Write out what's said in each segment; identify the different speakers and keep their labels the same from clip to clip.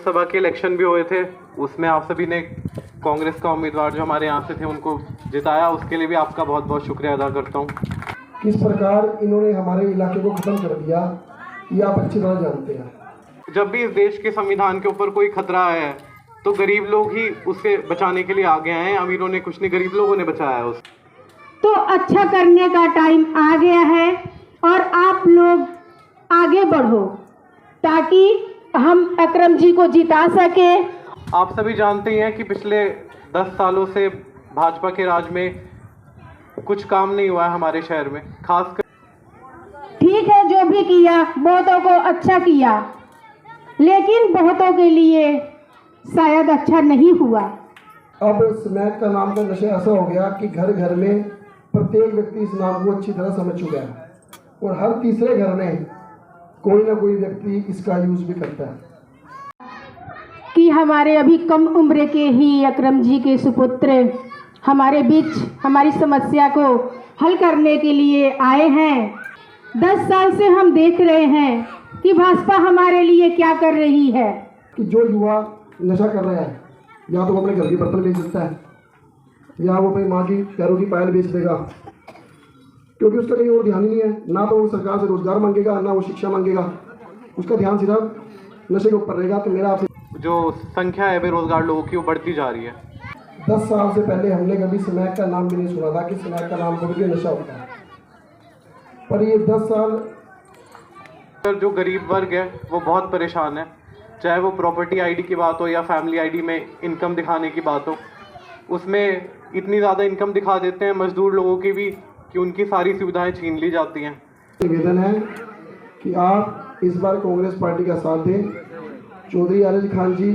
Speaker 1: लोकसभा के इलेक्शन भी हुए थे, उसमें आप सभी ने कांग्रेस का उम्मीदवार जो हमारे यहाँ से थे उनको जिताया, उसके लिए भी आपका बहुत बहुत शुक्रिया अदा करता हूँ।
Speaker 2: किस प्रकार इन्होंने हमारे इलाके को ख़त्म कर दिया ये आप अच्छी तरह जानते हैं।
Speaker 1: जब भी इस देश के संविधान के ऊपर कोई खतरा है तो गरीब लोग ही उसे बचाने के लिए आगे आए हैं। अमीरों ने कुछ नहीं, गरीब लोगों ने बचाया है उसे।
Speaker 3: तो अच्छा करने का टाइम आ गया है और आप लोग आगे बढ़ो ताकि हम अकरम जी को जिता सके।
Speaker 1: आप सभी जानते हैं कि पिछले 10 सालों से भाजपा के राज में कुछ काम नहीं हुआ है हमारे शहर में, खासकर।
Speaker 3: ठीक है, जो भी किया बहुतों को अच्छा किया, लेकिन बहुतों के लिए शायद अच्छा नहीं हुआ।
Speaker 2: अब स्मैक का नाम का नशा ऐसा हो गया कि घर घर में प्रत्येक व्यक्ति इस नाम को अच्छी तरह समझ चुका है और हर तीसरे घर में कोई ना कोई व्यक्ति इसका यूज भी करता है।
Speaker 3: कि हमारे अभी कम उम्र के ही अकरम जी के सुपुत्र हमारे बीच हमारी समस्या को हल करने के लिए आए हैं। 10 साल से हम देख रहे हैं कि भाजपा हमारे लिए क्या कर रही है।
Speaker 2: कि जो युवा नशा कर रहा है या तो वो अपने घर के बर्तन बेच सकता है या वो अपनी माँ की पैरों की पायल बेच देगा, क्योंकि उसका कहीं और ध्यान ही नहीं है। ना तो वो सरकार से रोजगार मांगेगा, ना वो शिक्षा मांगेगा, उसका ध्यान सिर्फ नशे के ऊपर रहेगा। तो मेरा आपसे
Speaker 1: जो संख्या है बेरोजगार लोगों की वो बढ़ती जा रही है।
Speaker 2: 10 साल से पहले हमने कभी स्मैक का नाम भी नहीं सुना था कि स्मैक का नाम सुन के नशा होता है, पर ये 10 साल
Speaker 1: जो गरीब वर्ग है वो बहुत परेशान है, चाहे वो प्रॉपर्टी आईडी की बात हो या फैमिली आईडी में इनकम दिखाने की बात हो। उसमें इतनी ज़्यादा इनकम दिखा देते हैं मजदूर लोगों की भी कि उनकी सारी सुविधाएं छीन ली जाती हैं।
Speaker 2: निवेदन है कि आप इस बार कांग्रेस पार्टी का साथ दें। चौधरी आरिज खान जी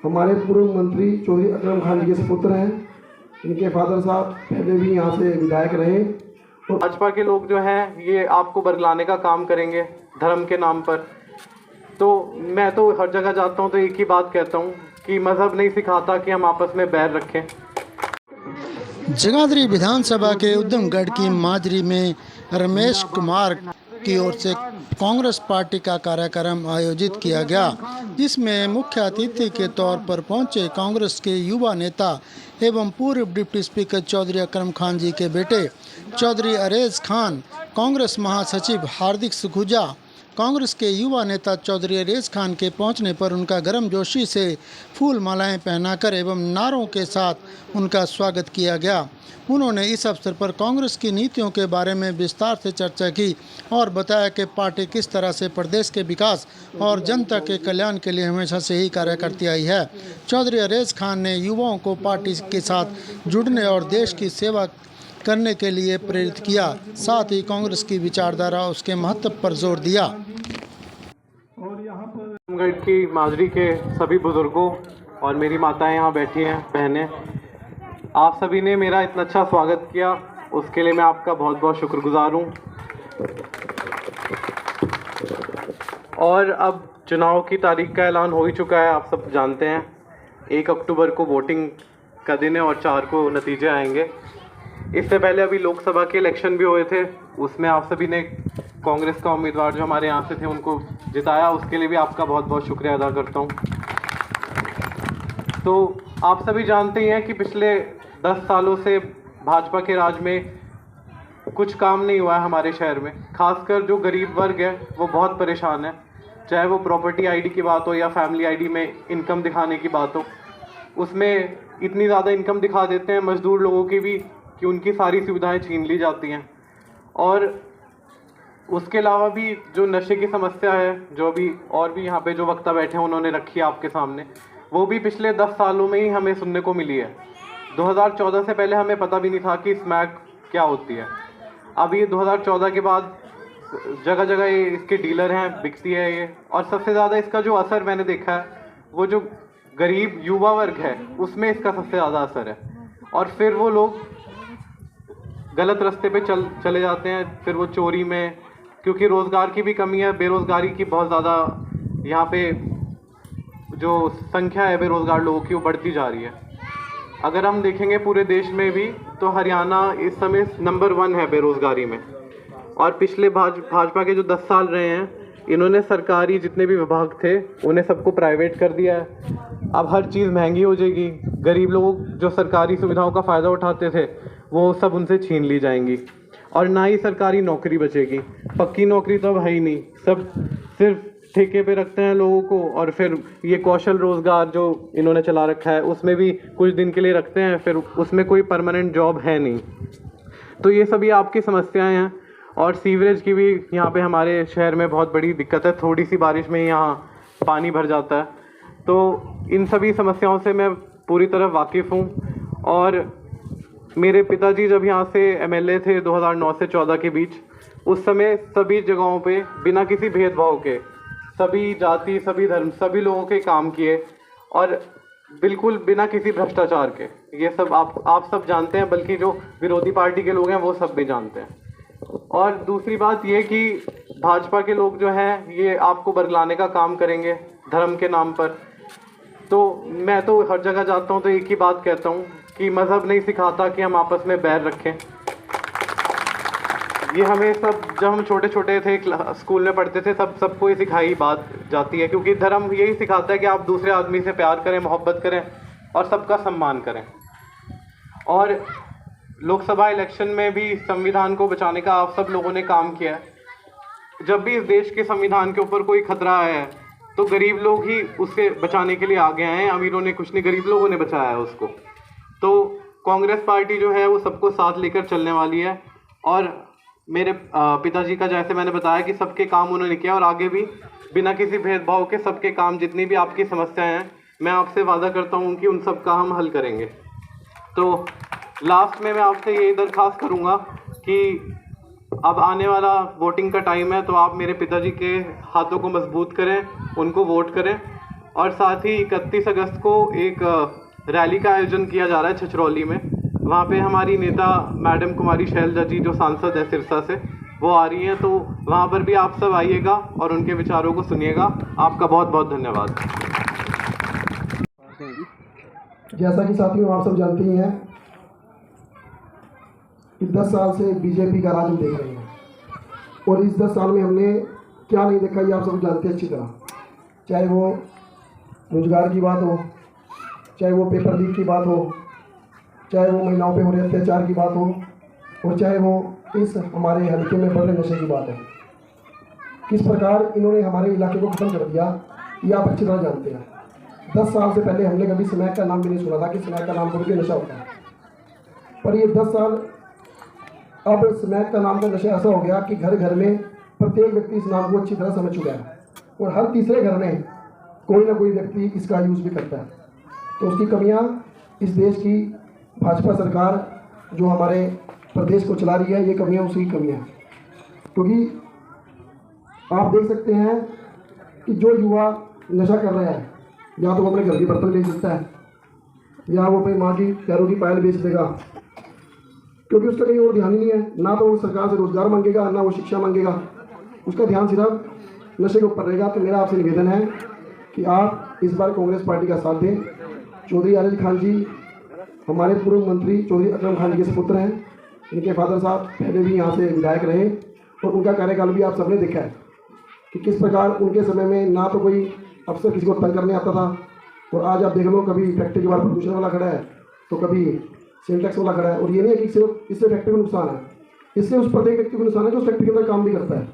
Speaker 2: हमारे पूर्व मंत्री चौधरी अकरम खान जी के सुपुत्र हैं। इनके फादर साहब पहले भी यहाँ से विधायक रहे।
Speaker 1: भाजपा के लोग जो हैं ये आपको बरगलाने का काम करेंगे धर्म के नाम पर। तो मैं तो हर जगह जाता हूँ तो एक ही बात कहता हूँ कि मज़हब नहीं सिखाता कि हम आपस में बैर रखें।
Speaker 4: जगाधरी विधानसभा के उद्यमगढ़ की माजरी में रमेश कुमार की ओर से कांग्रेस पार्टी का कार्यक्रम आयोजित किया गया, जिसमें मुख्य अतिथि के तौर पर पहुंचे कांग्रेस के युवा नेता एवं पूर्व डिप्टी स्पीकर चौधरी अकरम खान जी के बेटे चौधरी अरेज खान, कांग्रेस महासचिव हार्दिक सुखुजा। कांग्रेस के युवा नेता चौधरी अरेज खान के पहुंचने पर उनका गर्मजोशी से फूल मालाएं पहनाकर एवं नारों के साथ उनका स्वागत किया गया। उन्होंने इस अवसर पर कांग्रेस की नीतियों के बारे में विस्तार से चर्चा की और बताया कि पार्टी किस तरह से प्रदेश के विकास और जनता के कल्याण के लिए हमेशा से ही कार्य करती आई है। चौधरी अरेज खान ने युवाओं को पार्टी के साथ जुड़ने और देश की सेवा करने के लिए प्रेरित किया, साथ ही कांग्रेस की विचारधारा उसके महत्व पर जोर दिया।
Speaker 1: और यहाँ पर की माजरी के सभी बुजुर्गों और मेरी माताएं यहाँ बैठी हैं, बहनें, आप सभी ने मेरा इतना अच्छा स्वागत किया, उसके लिए मैं आपका बहुत बहुत शुक्रगुजार हूँ। और अब चुनाव की तारीख का ऐलान हो ही चुका है, आप सब जानते हैं। 1 अक्टूबर को वोटिंग का दिन है और 4 को नतीजे आएंगे। इससे पहले अभी लोकसभा के इलेक्शन भी हुए थे, उसमें आप सभी ने कांग्रेस का उम्मीदवार जो हमारे यहाँ से थे उनको जिताया, उसके लिए भी आपका बहुत बहुत शुक्रिया अदा करता हूँ। तो आप सभी जानते हैं कि पिछले 10 सालों से भाजपा के राज में कुछ काम नहीं हुआ है हमारे शहर में, खासकर जो गरीब वर्ग है वो बहुत परेशान है, चाहे वो प्रॉपर्टी आईडी की बात हो या फैमिली आईडी में इनकम दिखाने की बात हो। उसमें इतनी ज़्यादा इनकम दिखा देते हैं मजदूर लोगों की भी कि उनकी सारी सुविधाएं छीन ली जाती हैं। और उसके अलावा भी जो नशे की समस्या है, जो भी और भी यहाँ पे जो वक्ता बैठे हैं उन्होंने रखी है आपके सामने, वो भी पिछले 10 सालों में ही हमें सुनने को मिली है। 2014 से पहले हमें पता भी नहीं था कि स्मैक क्या होती है। अब ये 2014 के बाद जगह जगह ये इसके डीलर हैं, बिकती है ये। और सबसे ज़्यादा इसका जो असर मैंने देखा है वो जो गरीब युवा वर्ग है उसमें इसका सबसे ज़्यादा असर है। और फिर वो लोग गलत रास्ते पे चले जाते हैं, फिर वो चोरी में, क्योंकि रोज़गार की भी कमी है, बेरोज़गारी की बहुत ज़्यादा यहाँ पे जो संख्या है बेरोज़गार लोगों की वो बढ़ती जा रही है। अगर हम देखेंगे पूरे देश में भी तो हरियाणा इस समय नंबर 1 है बेरोज़गारी में। और पिछले भाजपा के जो 10 साल रहे हैं इन्होंने सरकारी जितने भी विभाग थे उन्हें सबको प्राइवेट कर दिया है। अब हर चीज़ महंगी हो जाएगी, गरीब लोग जो सरकारी सुविधाओं का फ़ायदा उठाते थे वो सब उनसे छीन ली जाएंगी, और ना ही सरकारी नौकरी बचेगी। पक्की नौकरी तो अब है ही नहीं, सब सिर्फ ठेके पे रखते हैं लोगों को, और फिर ये कौशल रोज़गार जो इन्होंने चला रखा है उसमें भी कुछ दिन के लिए रखते हैं, फिर उसमें कोई परमानेंट जॉब है नहीं। तो ये सभी आपकी समस्याएं हैं। और सीवरेज की भी यहाँ पे हमारे शहर में बहुत बड़ी दिक्कत है, थोड़ी सी बारिश में यहाँ पानी भर जाता है। तो इन सभी समस्याओं से मैं पूरी तरह वाकिफ़ हूँ। और मेरे पिताजी जब यहाँ से MLA थे 2009 से 14 के बीच, उस समय सभी जगहों पे बिना किसी भेदभाव के सभी जाति, सभी धर्म, सभी लोगों के काम किए, और बिल्कुल बिना किसी भ्रष्टाचार के। ये सब आप सब जानते हैं, बल्कि जो विरोधी पार्टी के लोग हैं वो सब भी जानते हैं। और दूसरी बात ये कि भाजपा के लोग जो हैं ये आपको बरगलाने का काम करेंगे धर्म के नाम पर। तो मैं तो हर जगह जाता हूँ तो एक ही बात कहता हूँ कि मज़हब नहीं सिखाता कि हम आपस में बैर रखें। ये हमें सब, जब हम छोटे छोटे थे स्कूल में पढ़ते थे, सबको ये सिखाई बात जाती है, क्योंकि धर्म यही सिखाता है कि आप दूसरे आदमी से प्यार करें, मोहब्बत करें और सबका सम्मान करें। और लोकसभा इलेक्शन में भी संविधान को बचाने का आप सब लोगों ने काम किया है। जब भी इस देश के संविधान के ऊपर कोई खतरा आया है तो गरीब लोग ही उससे बचाने के लिए आगे आए हैं, अमीरों ने कुछ नहीं, गरीब लोगों ने बचाया है उसको। तो कांग्रेस पार्टी जो है वो सबको साथ लेकर चलने वाली है। और मेरे पिताजी का जैसे मैंने बताया कि सबके काम उन्होंने किया, और आगे भी बिना किसी भेदभाव के सबके काम, जितनी भी आपकी समस्याएं हैं, मैं आपसे वादा करता हूं कि उन सब का हम हल करेंगे। तो लास्ट में मैं आपसे ये दरख्वास्त करूंगा कि अब आने वाला वोटिंग का टाइम है, तो आप मेरे पिताजी के हाथों को मजबूत करें, उनको वोट करें। और साथ ही 31 अगस्त को एक रैली का आयोजन किया जा रहा है छछरौली में। वहाँ पे हमारी नेता मैडम कुमारी शैलजा जी जो सांसद है सिरसा से, वो आ रही हैं। तो वहाँ पर भी आप सब आइएगा और उनके विचारों को सुनिएगा। आपका बहुत बहुत धन्यवाद।
Speaker 2: जैसा कि साथियों आप सब जानते ही हैं कि 10 साल से बीजेपी का राज हम देख रहे हैं, और इस 10 साल में हमने क्या नहीं देखा ये आप सब जानते हैं अच्छी तरह। चाहे वो रोजगार की बात हो, चाहे वो पेपर लीक की बात हो, चाहे वो महिलाओं पे हो रहे अत्याचार की बात हो, और चाहे वो इस हमारे हल्के में बढ़ रहे नशे की बात है। किस प्रकार इन्होंने हमारे इलाके को ख़त्म कर दिया ये आप अच्छी तरह जानते हैं। 10 साल से पहले हमने कभी स्मैक का नाम भी नहीं सुना था कि स्मैक का नाम सुन के नशा होता है, पर ये 10 साल अब स्मैक का नाम का नशा ऐसा हो गया कि घर घर में प्रत्येक व्यक्ति इस नाम को अच्छी तरह समझ चुका है, और हर तीसरे घर में कोई ना कोई व्यक्ति इसका यूज़ भी करता है। तो उसकी कमियां इस देश की भाजपा सरकार जो हमारे प्रदेश को चला रही है, ये कमियां उसी की कमियां हैं। क्योंकि आप देख सकते हैं कि जो युवा नशा कर रहा है, या तो वो अपने घर के बर्तन बेच सकता है, या वो अपनी माँ की पैरों की पायल बेच देगा, क्योंकि उसका कहीं और ध्यान ही नहीं है। ना तो वो सरकार से रोजगार मांगेगा, ना वो शिक्षा मांगेगा, उसका ध्यान सिर्फ नशे के ऊपर रहेगा। तो मेरा आपसे निवेदन है कि आप इस बार कांग्रेस पार्टी का साथ दें। चौधरी आरिज खान जी हमारे पूर्व मंत्री चौधरी अकरम खान जी के सुपुत्र हैं। इनके फादर साहब पहले भी यहाँ से विधायक रहे, और उनका कार्यकाल भी आप सबने देखा है कि किस प्रकार उनके समय में ना तो कोई अफसर किसी को तंग करने आता था, और आज आप देख लो कभी फैक्ट्री के बाहर प्रदूषण वाला खड़ा है, तो कभी सिंटेक्स वाला खड़ा है। और ये नहीं है कि सिर्फ इससे फैक्ट्री को नुकसान है, इससे उस प्रत्येक व्यक्ति को नुकसान है जो उस फैक्ट्री के अंदर काम भी करता है।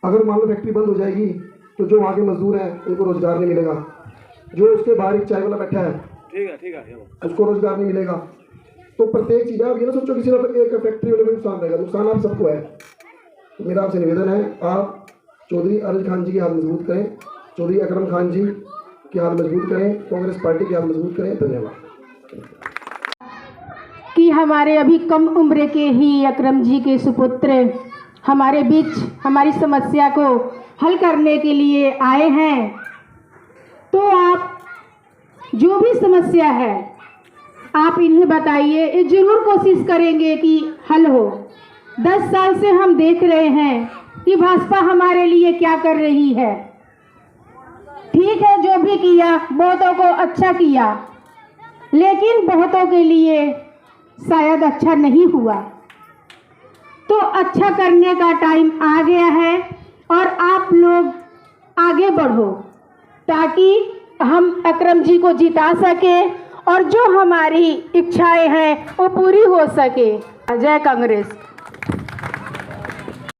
Speaker 2: अगर मान लो फैक्ट्री बंद हो जाएगी तो जो वहाँ के मजदूर हैं उनको रोजगार नहीं मिलेगा, जो उसके बाहर एक चाय वाला बैठा है ठीक है उसको रोजगार नहीं मिलेगा। तो प्रत्येक चीज़ आप ये ना सोचो किसी एक फैक्ट्री वाले में नुकसान रहेगा, नुकसान आप सबको है। तो मेरा आपसे निवेदन है आप चौधरी आरिज खान जी के हाथ मजबूत करें, चौधरी अकरम खान जी के हाथ मजबूत करें, कांग्रेस पार्टी के हाथ मजबूत करें। धन्यवाद।
Speaker 3: कि हमारे अभी कम उम्र के ही अकरम जी के सुपुत्र हमारे बीच हमारी समस्या को हल करने के लिए आए हैं। तो आप जो भी समस्या है आप इन्हें बताइए, ये जरूर कोशिश करेंगे कि हल हो। 10 साल से हम देख रहे हैं कि भाजपा हमारे लिए क्या कर रही है। ठीक है, जो भी किया बहुतों को अच्छा किया, लेकिन बहुतों के लिए शायद अच्छा नहीं हुआ। तो अच्छा करने का टाइम आ गया है। और आप लोग आगे बढ़ो ताकि हम अकरम जी को जिता सके और जो हमारी इच्छाएं हैं वो पूरी हो सके। जय कांग्रेस।